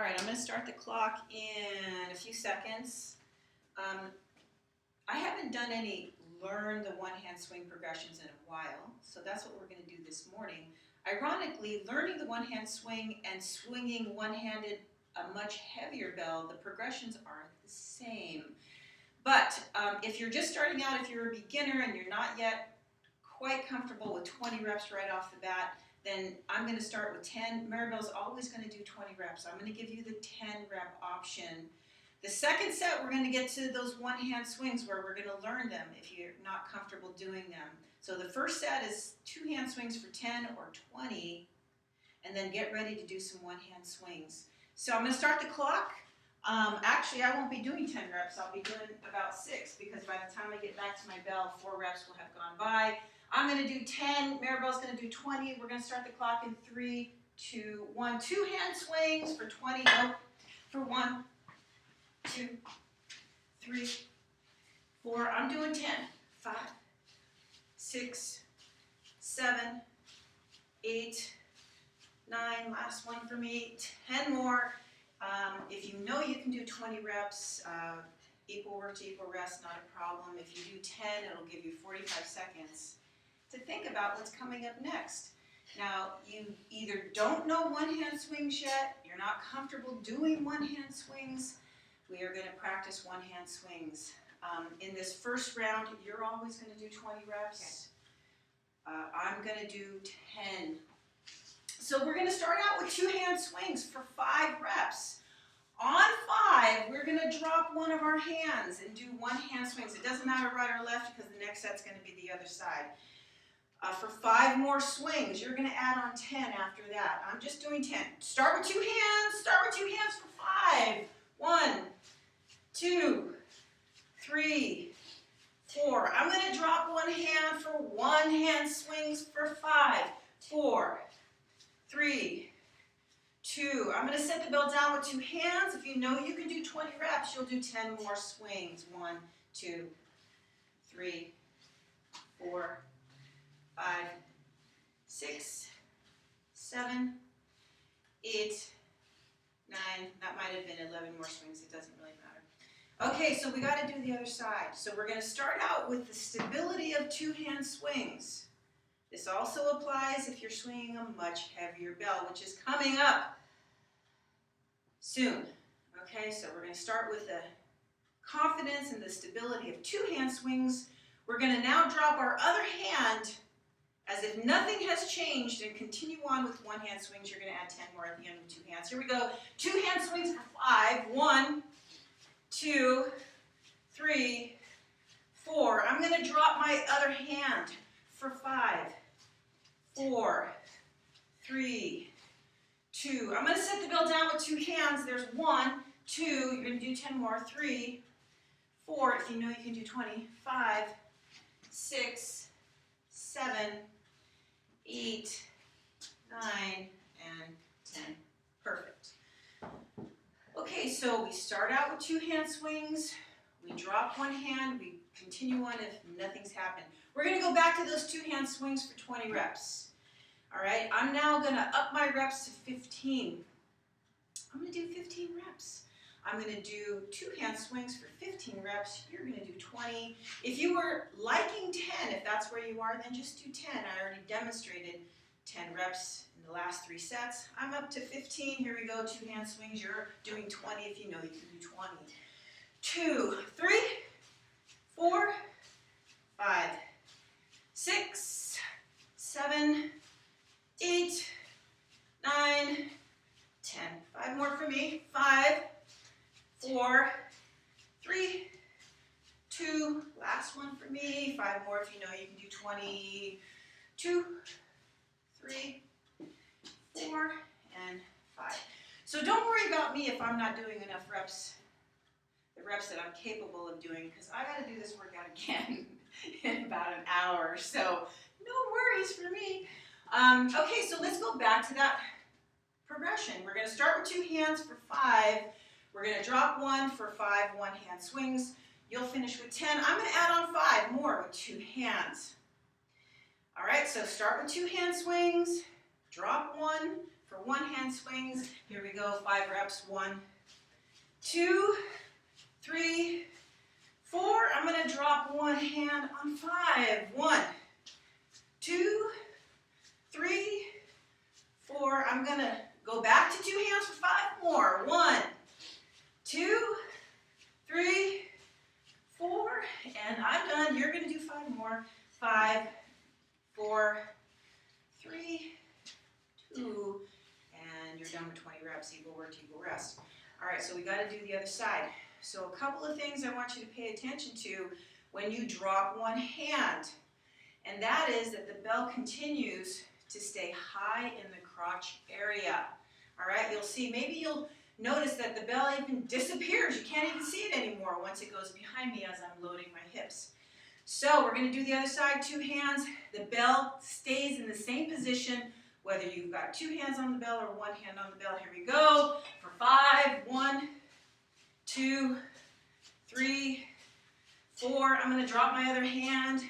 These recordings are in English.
All right, I'm going to start the clock in a few seconds. I haven't done any learn the one-hand swing progressions in a while, so that's what we're going to do this morning. Ironically, learning the one-hand swing and swinging one-handed a much heavier bell, the progressions are the same. But if you're just starting out, if you're a beginner and you're not yet quite comfortable with 20 reps right off the bat, then I'm going to start with 10. Maribel's always going to do 20 reps. I'm going to give you the 10 rep option. The second set, we're going to get to those one-hand swings where we're going to learn them if you're not comfortable doing them. So the first set is two-hand swings for 10 or 20, and then get ready to do some one-hand swings. So I'm going to start the clock. Actually, I won't be doing 10 reps. I'll be doing about 6 because by the time I get back to my bell, 4 reps will have gone by. I'm going to do 10. Maribel's going to do 20. We're going to start the clock in 3, 2, 1. Two-hand swings for 20. Nope. For 1, 2, 3, 4. I'm doing 10. 5, 6, 7, 8, 9. Last one for me. 10 more. If you know you can do 20 reps, equal work to equal rest, not a problem. If you do 10, it'll give you 45 seconds to think about what's coming up next. Now, you either don't know one-hand swings yet, you're not comfortable doing one-hand swings. We are going to practice one-hand swings. In this first round, you're always going to do 20 reps. I'm going to do 10. So we're going to start out with two-hand swings for 5 reps. On 5, we're going to drop one of our hands and do one-hand swings. It doesn't matter right or left because the next set's going to be the other side. For 5 more swings, you're going to add on 10 after that. I'm just doing 10. Start with 2 hands. Start with 2 hands for 5. 1, 2, 3, 4. I'm going to drop one hand for one-hand swings for 5. 4, 3, 2. I'm going to set the bell down with 2 hands. If you know you can do 20 reps, you'll do 10 more swings. 1, 2, 3, 4, 5, 6, 7, 8, 9. That might have been 11 more swings. It doesn't really matter. Okay, so we got to do the other side. So we're going to start out with the stability of two-hand swings. This also applies if you're swinging a much heavier bell, which is coming up soon. Okay, so we're going to start with the confidence and the stability of two-hand swings. We're going to now drop our other hand as if nothing has changed and continue on with one-hand swings. You're going to add 10 more at the end with 2 hands. Here we go. Two-hand swings for 5. 1, 2, 3, 4. I'm going to drop my other hand for 5, 4, 3, 2. I'm going to set the bell down with 2 hands. There's 1, 2. You're going to do 10 more. 3, 4. If you know you can do 20. 5, 6, 7, 8, 9, and 10. Perfect. Okay, so we start out with two-hand swings. We drop one hand. We continue on if nothing's happened. We're going to go back to those two-hand swings for 20 reps. All right, I'm now going to up my reps to 15. I'm going to do 15 reps. I'm going to do two-hand swings for 15 reps. You're going to do 20. If you were liking 10, if that's where you are, then just do 10. I already demonstrated 10 reps in the last 3 sets. I'm up to 15. Here we go, two-hand swings. You're doing 20 if you know you can do 20. 2, 3, 4, 5, 6, 7, 8, 9, 10. 5 more for me. 5, 4, 3, 2. Last one for me. 5 more if you know you can do 20. 2, 3, 4, and 5. So don't worry about me if I'm not doing enough reps, the reps that I'm capable of doing, because I got to do this workout again in about an hour. So no worries for me. Okay, so let's go back to that progression. We're going to start with 2 hands for 5. We're going to drop 1 for 5 one-hand swings. You'll finish with 10. I'm going to add on 5 more with 2 hands. All right, so start with 2-hand swings, drop 1 For one hand swings, here we go, 5 reps. 1, 2, 3, 4. I'm going to drop one hand on 5. 1, 2, 3, 4. I'm going to go back to 2 hands for 5 more. 1, 2, 3, 4. And I'm done. You're going to do 5 more. 5, 4, 3, 2. And you're done with 20 reps. Equal work, equal rest. All right, so we got to do the other side. So a couple of things I want you to pay attention to when you drop one hand. And that is that the bell continues to stay high in the crotch area. All right, you'll see, maybe you'll notice that the bell even disappears. You can't even see it anymore once it goes behind me as I'm loading my hips. So we're going to do the other side, 2 hands. The bell stays in the same position, whether you've got 2 hands on the bell or 1 hand on the bell. Here we go. For 5, 1, 2, 3, 4. I'm going to drop my other hand.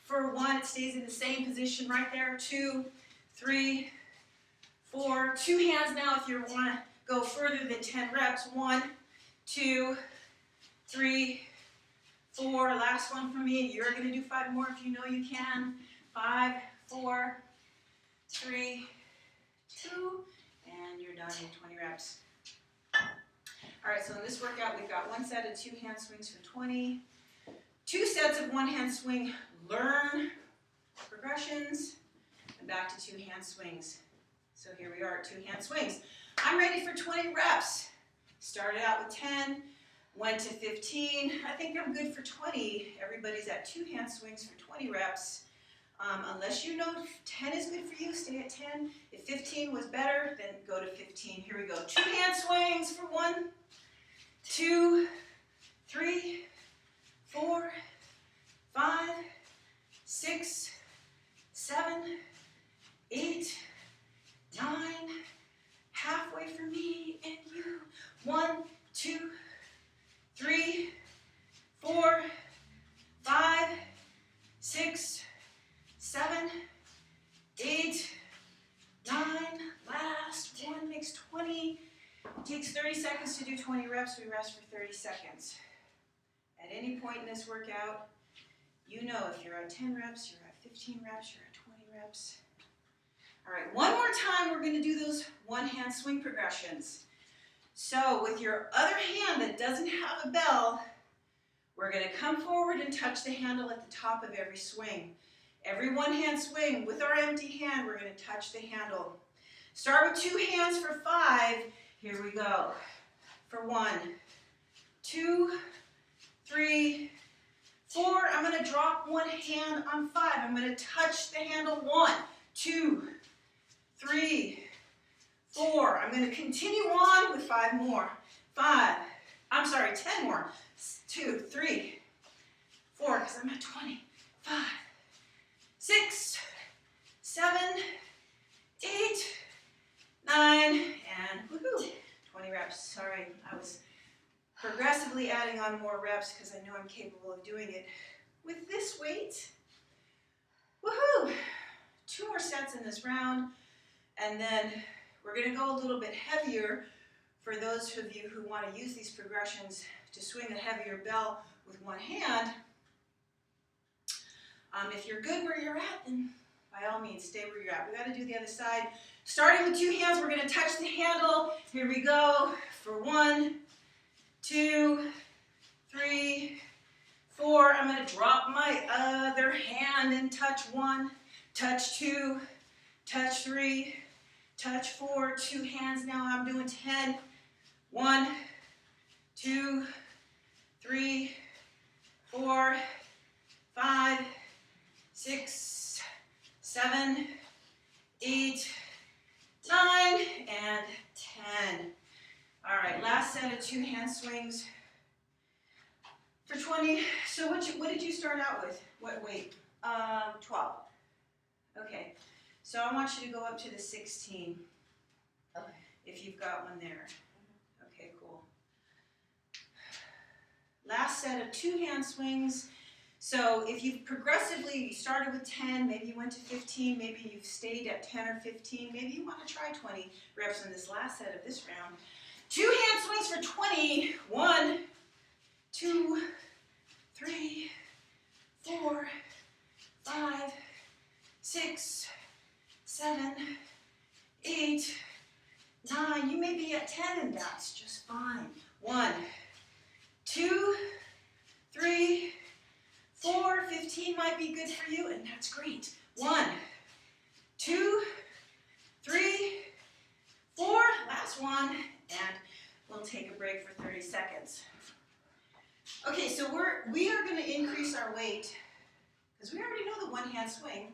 For 1, it stays in the same position right there. 2, 3, 4. 2 hands now if you want to go further than 10 reps. 1, 2, 3, 4. Last one for me. You're going to do 5 more if you know you can. 5, 4, 3, 2, and you're done in 20 reps. All right, so in this workout, we've got 1 set of 2 hand swings for 20, 2 sets of 1 hand swing learn progressions, and back to 2 hand swings. So here we are at 2 hand swings. I'm ready for 20 reps. Started out with 10, went to 15. I think I'm good for 20. Everybody's at 2 hand swings for 20 reps. Unless you know 10 is good for you, stay at 10. If 15 was better, then go to 15. Here we go. 2 hand swings for 1, 2, 3, 4, 5, 6, 7, 8, 9. Halfway for me and you. 1, 2, 3, 4, 5, 6, 7, 8, 9. Last one makes 20. It takes 30 seconds to do 20 reps. We rest for 30 seconds. At any point in this workout, you know if you're at 10 reps, you're at 15 reps, you're at 20 reps. All right, one more time, we're going to do those 1 hand swing progressions. So with your other hand that doesn't have a bell, we're going to come forward and touch the handle at the top of every swing. Every 1 hand swing, with our empty hand, we're going to touch the handle. Start with 2 hands for 5. Here we go. For 1, 2, 3, 4. I'm going to drop 1 hand on 5. I'm going to touch the handle. 1, 2, 3, 4. I'm going to continue on with 5 more. 10 more. 2, 3, 4, because I'm at 20. 5, 6, 7, 8, 9, and woohoo, 20 reps. Sorry, I was progressively adding on more reps because I know I'm capable of doing it with this weight. Woohoo! 2 more sets in this round, and then we're going to go a little bit heavier for those of you who want to use these progressions to swing a heavier bell with 1 hand. If you're good where you're at, then by all means, stay where you're at. We got to do the other side. Starting with 2 hands, we're going to touch the handle. Here we go. For 1, 2, 3, 4. I'm going to drop my other hand and touch 1, touch 2, touch 3, touch 4. 2 hands now. I'm doing 10. 1, 2, 3, 4, 5, 6, 7, 8, 9, and 10. All right, last set of 2 hand swings for 20. So what did you start out with? What weight? 12. Okay, so I want you to go up to the 16. Okay. If you've got one there. Okay, cool. Last set of 2 hand swings. So if you've progressively, you started with 10, maybe you went to 15, maybe you've stayed at 10 or 15, maybe you want to try 20 reps in this last set of this round. 2 hand swings for 20. 1, 2, 3, 4, 5, 6, 7, 8, 9. You may be at 10 and that's just fine. 1, 2, 3, 4, 15 might be good for you, and that's great. 1, 2, 3, 4, last one, and we'll take a break for 30 seconds. Okay, so we are going to increase our weight, because we already know the one-hand swing,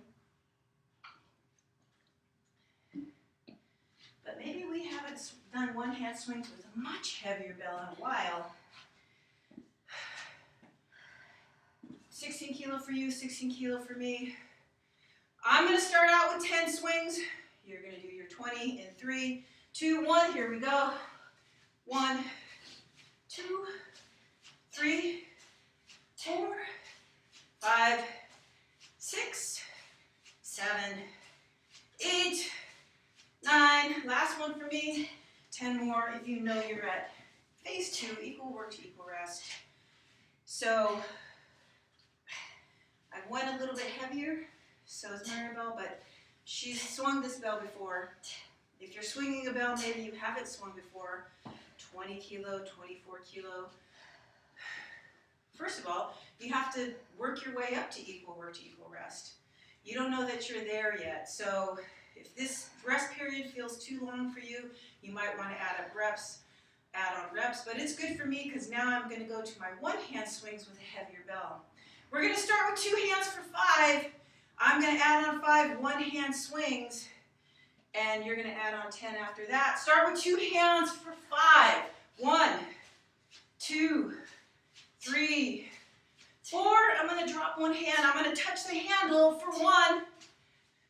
but maybe we haven't done one-hand swings with a much heavier bell in a while. 16 kilo for you, 16 kilo for me. I'm going to start out with 10 swings. You're going to do your 20 in 3, 2, 1. Here we go. 1, 2, 3, 4, 5, 6, 7, 8, 9. Last one for me. 10 more if you know you're at phase 2, equal work to equal rest. So I went a little bit heavier, so is Maribel, but she's swung this bell before. If you're swinging a bell, maybe you haven't swung before. 20 kilo, 24 kilo. First of all, you have to work your way up to equal work to equal rest. You don't know that you're there yet, so if this rest period feels too long for you, you might want to add on reps, but it's good for me because now I'm going to go to my one-hand swings with a heavier bell. We're going to start with 2 hands for 5. I'm going to add on 5 one-hand swings, and you're going to add on 10 after that. Start with 2 hands for 5. 1, 2, 3, 4. I'm going to drop one hand. I'm going to touch the handle for 1,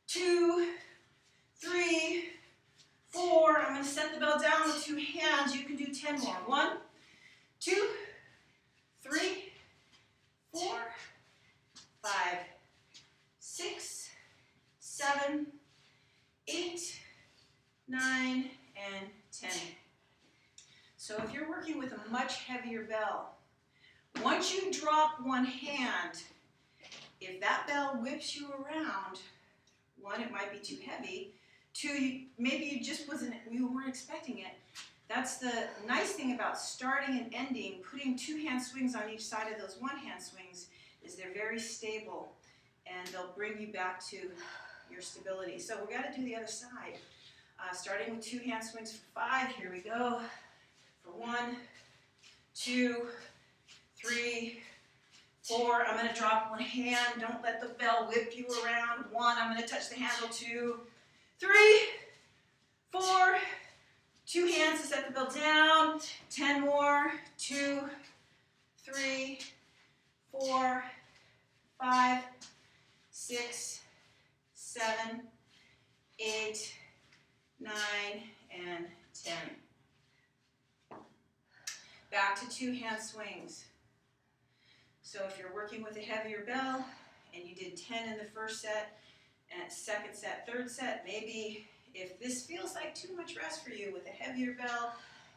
2, 3, 4. I'm going to set the bell down with 2 hands. You can do 10 more. 1, 2, 3, 4, 5, 6, 7, 8, 9, and 10. So if you're working with a much heavier bell, once you drop one hand, if that bell whips you around, 1, it might be too heavy. 2, maybe you weren't expecting it. That's the nice thing about starting and ending, putting 2-hand swings on each side of those one-hand swings, is they're very stable and they'll bring you back to your stability. So we've got to do the other side. Starting with 2-hand swings for 5, here we go. For 1, 2, 3, 4, I'm going to drop one hand. Don't let the bell whip you around. 1, I'm going to touch the handle. 2, 3, 4, 2 hands to set the bell down. 10 more. 2, 3, 4, 5, 6, 7, 8, 9, and 10. Back to 2-hand swings. So if you're working with a heavier bell and you did 10 in the first set, and second set, third set, maybe if this feels like too much rest for you with a heavier bell,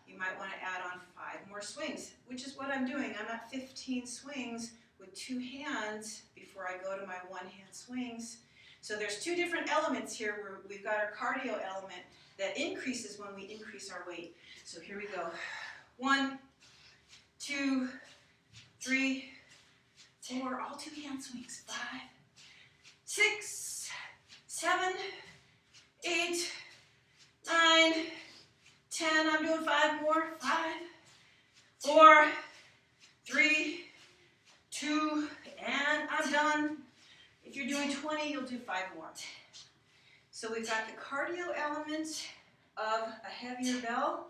you might want to add on 5 more swings, which is what I'm doing. I'm at 15 swings with 2 hands before I go to my 1-hand swings. So there's 2 different elements here where we've got our cardio element that increases when we increase our weight. So here we go. 1, 2, 3, 4, all 2-hand swings. 5, 6, 7, 8, 9, 10. I'm doing 5 more. 5, 4, 3, 2, and I'm done. If you're doing 20, you'll do 5 more. So we've got the cardio element of a heavier bell,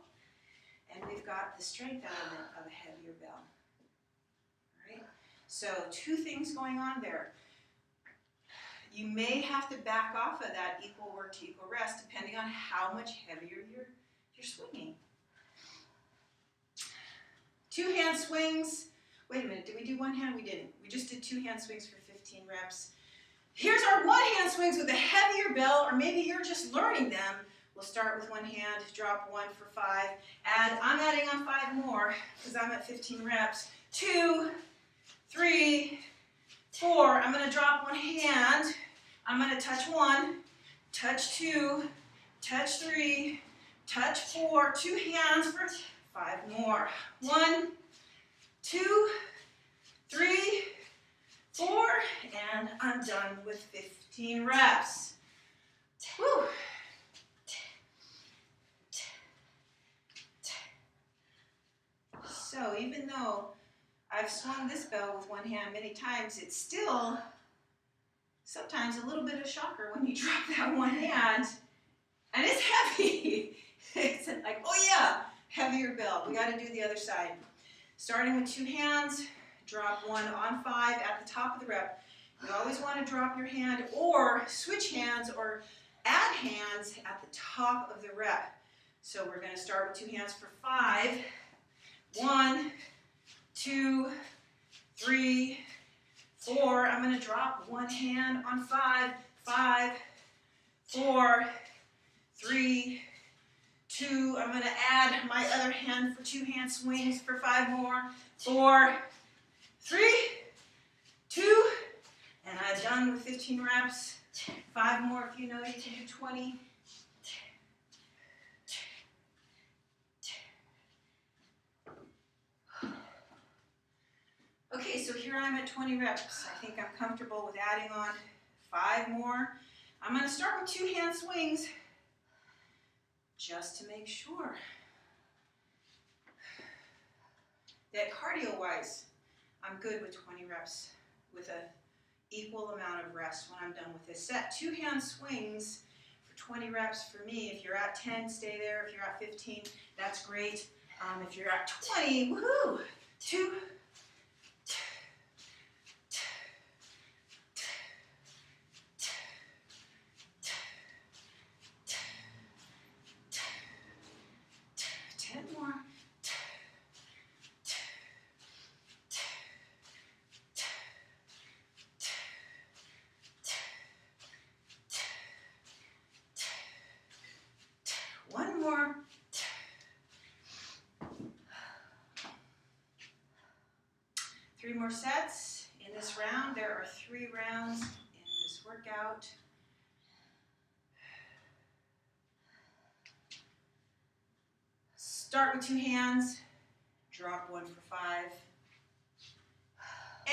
and we've got the strength element of a heavier bell. All right? So 2 things going on there. You may have to back off of that equal work to equal rest depending on how much heavier you're swinging. 2-hand swings Wait a minute, did we do one hand? We didn't. We just did 2 hand swings for 15 reps. Here's our 1 hand swings with a heavier bell, or maybe you're just learning them. We'll start with 1 hand, drop 1 for 5. I'm adding on 5 more because I'm at 15 reps. 2, 3, 4. I'm going to drop 1 hand. I'm going to touch 1, touch 2, touch 3, touch 4. 2 hands for 5 more. 1, 2, 3, 4, and I'm done with 15 reps. Whew. So even though I've swung this bell with 1 hand many times, it's still sometimes a little bit of a shocker when you drop that 1 hand, and it's heavy. It's like, oh yeah, heavier bell. We got to do the other side. Starting with 2 hands, drop 1 on 5 at the top of the rep. You always want to drop your hand or switch hands or add hands at the top of the rep. So we're going to start with 2 hands for 5. 1, 2, 3, 4. I'm going to drop 1 hand on 5. 5, 4, 3, 2. I'm going to add my other hand for 2 hand swings for 5 more. 4, 3, 2, and I'm done with 15 reps. 5 more if you know you can do 20. Okay, so here I'm at 20 reps. I think I'm comfortable with adding on 5 more. I'm going to start with 2 hand swings just to make sure that cardio-wise, I'm good with 20 reps with an equal amount of rest when I'm done with this set. 2 hand swings for 20 reps for me. If you're at 10, stay there. If you're at 15, that's great. If you're at 20, woohoo! 2, 10 more. 1 more. 3 more sets in this round. There are 3 rounds in this workout. Start with 2 hands, drop 1 for 5.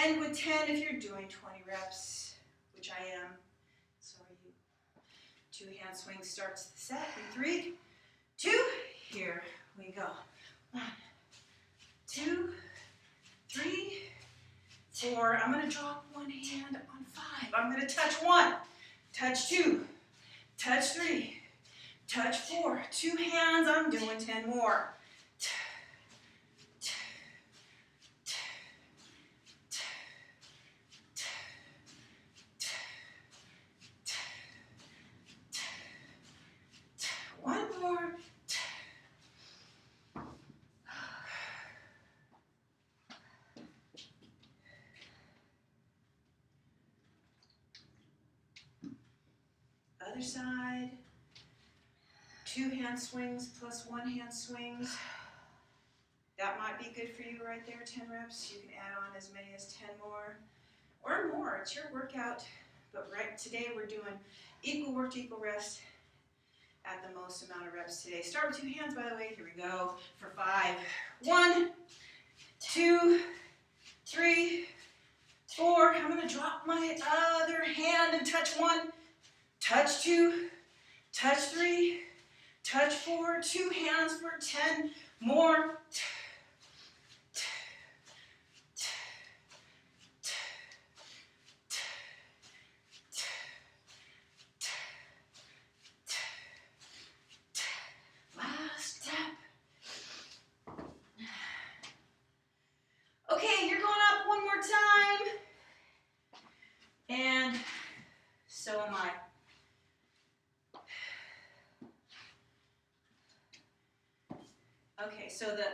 End with 10 if you're doing 20 reps, which I am. So are you. 2 hand swings starts the set in 3, 2, here we go. 1, 2, 3, 4. I'm going to drop 1 hand on 5. I'm going to touch 1, touch 2, touch 3, touch 4. 2 hands, I'm doing 10 more. One more. Other side. 2 hand swings plus 1 hand swings. That might be good for you right there, 10 reps. You can add on as many as 10 more or more. It's your workout. But right today we're doing equal work to equal rest at the most amount of reps today. Start with 2 hands, by the way. Here we go for 5. 1, 2, 3, 4. I'm going to drop my other hand and touch 1, touch 2, touch 3, touch 4. 2 hands for 10 more. Last step. Okay, you're going up one more time. And so am I. Okay, so the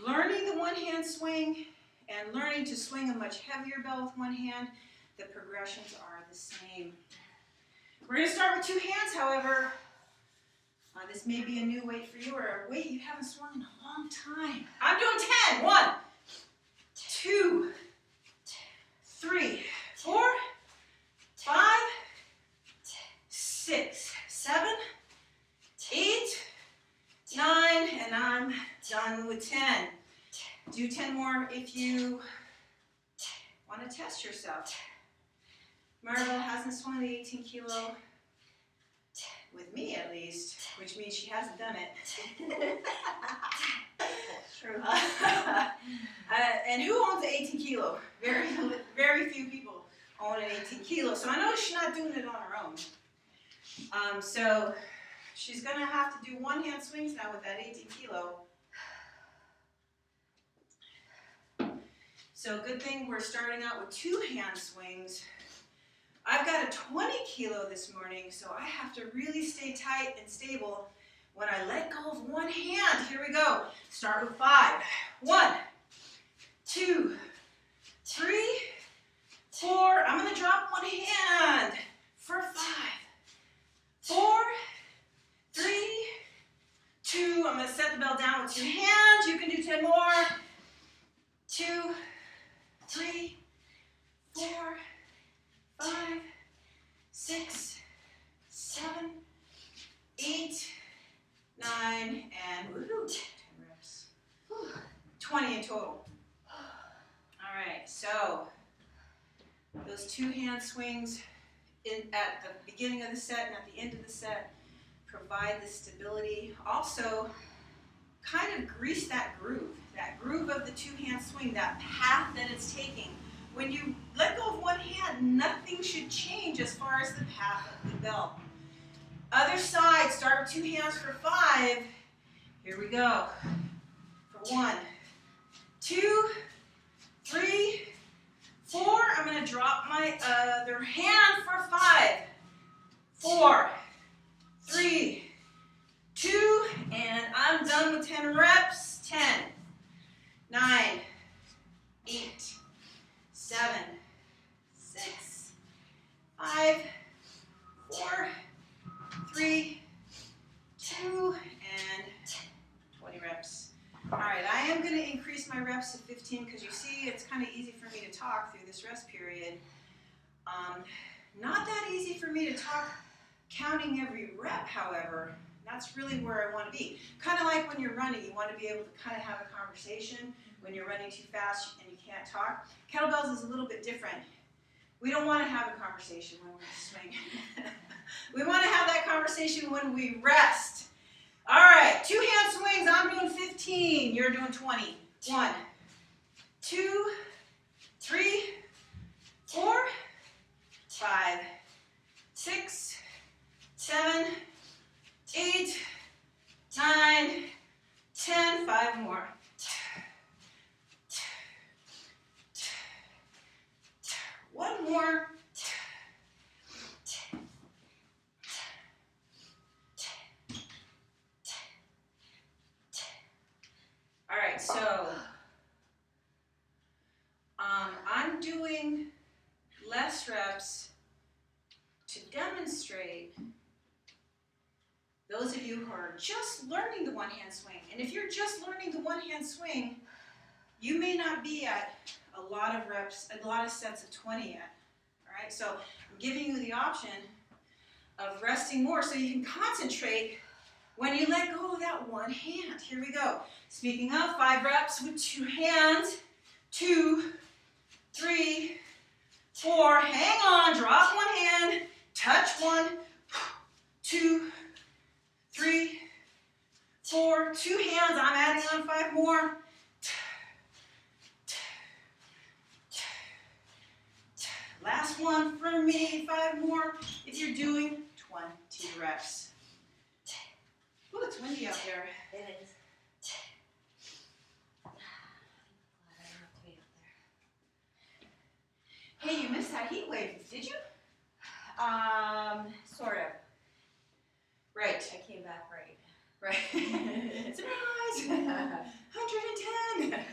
learning the 1 hand swing and learning to swing a much heavier bell with one hand, the progressions are the same. We're going to start with 2 hands, however. This may be a new weight for you or a weight you haven't swung in a long time. I'm doing 10. 1, 2, 3, 4, 5, 6, 7, 8, 9, and I'm done with 10. Do 10 more if you want to test yourself. Maribel hasn't swung the 18 kilo, with me at least, which means she hasn't done it. True. And who owns an 18 kilo? Very few people own an 18 kilo, so I know she's not doing it on her own. So she's going to have to do one-hand swings now with that 18 kilo. So good thing we're starting out with 2-hand swings. I've got a 20 kilo this morning, so I have to really stay tight and stable when I let go of one hand. Here we go. Start with 5. 1, 2, 3, 4. I'm going to drop one hand for 5. 4, 3, 2. I'm going to set the bell down with 2 hands. You can do 10 more. 2, 3, 4, 5, 6, 7, 8, 9, and woohoo, 10 reps. 20 in total. All right, so those 2-hand swings at the beginning of the set and at the end of the set provide the stability. Also, kind of grease that groove of the 2-hand swing, that path that it's taking. When you let go of one hand, nothing should change as far as the path of the bell. Other side, start with 2 hands for 5. Here we go. For 1, 2, 3, 4. I'm going to drop my other hand for 5. 4, 3, 2, and I'm done with 10 reps. 10, 9, 8, 7, 6, 5, 4, 3, 2, and 20 reps. All right, I am going to increase my reps to 15 because you see it's kind of easy for me to talk through this rest period. Not that easy for me to talk counting every rep, however. That's really where I want to be. Kind of like when you're running, you want to be able to kind of have a conversation. When you're running too fast and you can't talk. Kettlebells is a little bit different. We don't want to have a conversation when we swing. We want to have that conversation when we rest. All right, 2-hand swings. I'm doing 15. You're doing 20. 1, 2, 3, 4, 5, 6, 7, 8, 9, 10. 5 more. 1 more. All right, so I'm doing less reps to demonstrate those of you who are just learning the one-hand swing. And if you're just learning the one-hand swing, you may not be at a lot of reps, a lot of sets of 20 yet. All right, so I'm giving you the option of resting more so you can concentrate when you let go of that one hand. Here we go. Speaking of, 5 reps with 2 hands. 2, 3, 4. Hang on, drop one hand, touch 1, 2, 3, 4. 2 hands, I'm adding on 5 more. Last one for me, 5 more. If you're doing 20 reps. Ooh, it's windy out there. It is. Hey, you missed that heat wave, did you? Sort of. Right. I came back right. Right. Surprise! 110!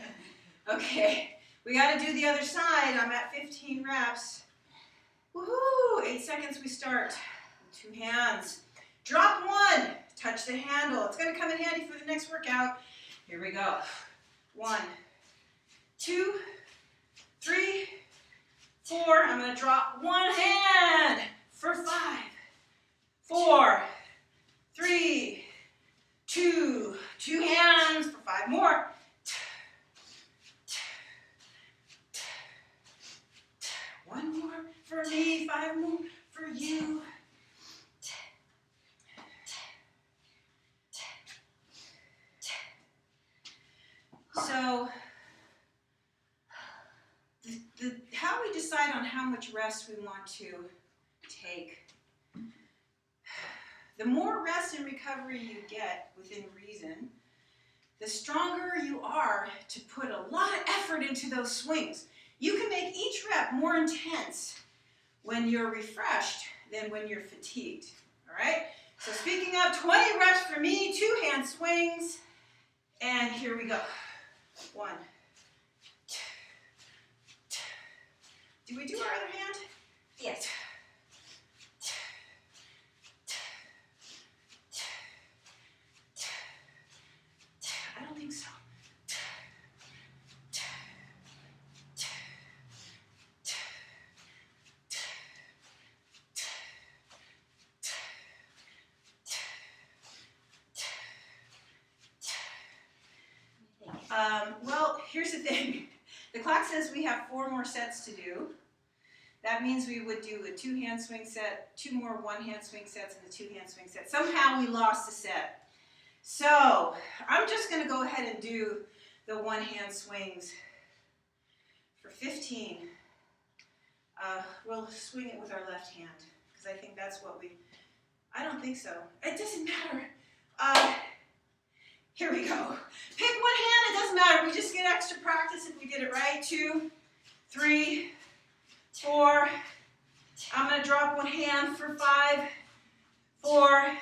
Okay. We got to do the other side. I'm at 15 reps. Woohoo! 8 seconds we start. 2 hands. Drop one. Touch the handle. It's going to come in handy for the next workout. Here we go. 1, 2, 3, 4. I'm going to drop one hand for 5, 4, 3, 2. 2 hands for 5 more. 1 more for me, 5 more for you. So, how we decide on how much rest we want to take. The more rest and recovery you get within reason, the stronger you are to put a lot of effort into those swings. You can make each rep more intense when you're refreshed than when you're fatigued, all right? So speaking of, 20 reps for me, 2 hand swings, and here we go. 1, 2. Do we do our other hand? Yes. I don't think so. Well, here's the thing. The clock says we have 4 more sets to do. That means we would do a 2 hand swing set, 2 more 1 hand swing sets, and a 2 hand swing set. Somehow we lost a set. So I'm just going to go ahead and do the 1 hand swings for 15. We'll swing it with our left hand because I think that's what I don't think so. It doesn't matter. Here we go. Pick one hand, it doesn't matter. We just get extra practice if we get it right. 2, 3, 4. I'm going to drop one hand for 5, 4,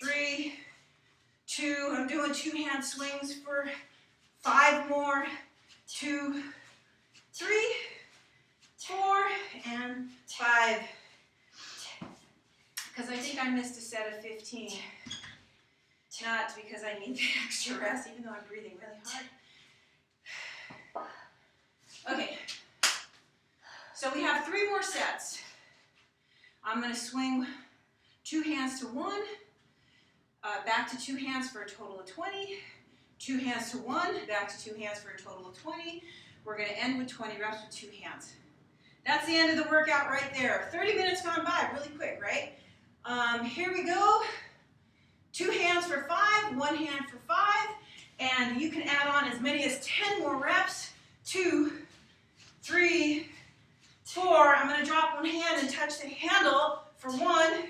3, 2. I'm doing 2 hand swings for 5 more. 2, 3, 4, and 5. Because I think I missed a set of 15. Not because I need the extra rest, even though I'm breathing really hard. Okay, so we have 3 more sets. I'm going to swing 2 hands to 1, back to 2 hands for a total of 20, 2 hands to 1, back to 2 hands for a total of 20. We're going to end with 20 reps with 2 hands. That's the end of the workout right there. 30 minutes gone by really quick, right? Here we go. 2 hands for 5, 1 hand for 5, and you can add on as many as 10 more reps. 2, 3, 4. I'm going to drop one hand and touch the handle for 1,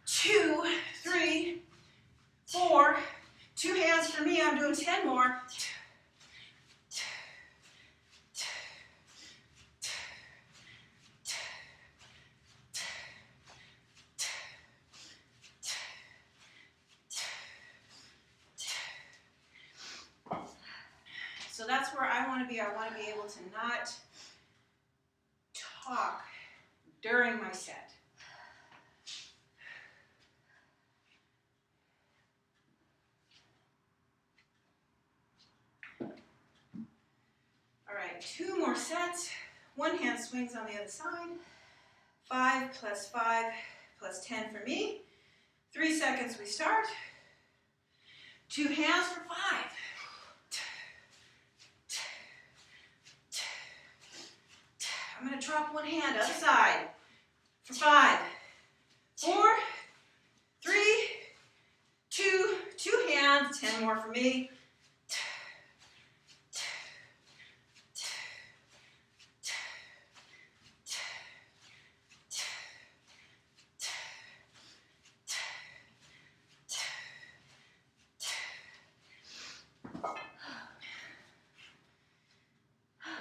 2, 3, 4. 2 hands for me. I'm doing 10 more. So that's where I want to be. I want to be able to not talk during my set. All right, 2 more sets. 1 hand swings on the other side. 5 plus 5 plus 10 for me. 3 seconds we start. 2 hands for 5. I'm going to drop one hand other side for 5, 4, 3, 2, 2 hands, 10 more for me.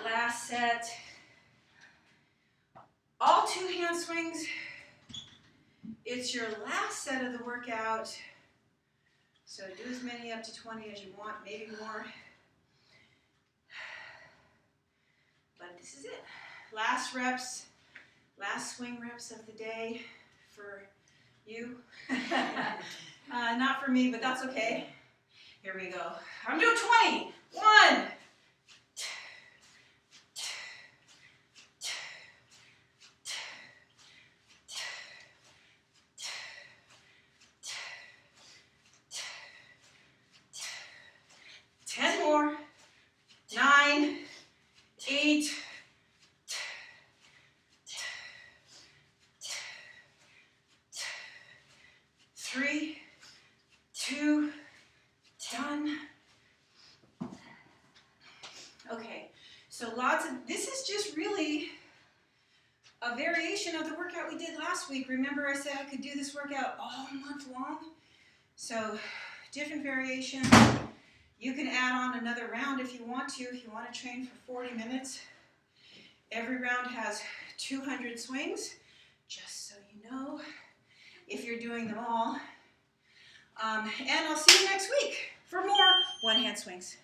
Last set. All 2 hand swings. It's your last set of the workout. So do as many up to 20 as you want, maybe more. this is it. Last reps, last swing reps of the day for you. Not for me, but that's okay. Here we go. I'm doing 20. 1, 10 more. 9, 8, 3, 2, done. Okay, so this is just really a variation of the workout we did last week. Remember I said I could do this workout all month long? So different variation. You can add on another round if you want to train for 40 minutes. Every round has 200 swings, just so you know, if you're doing them all. And I'll see you next week for more one-hand swings.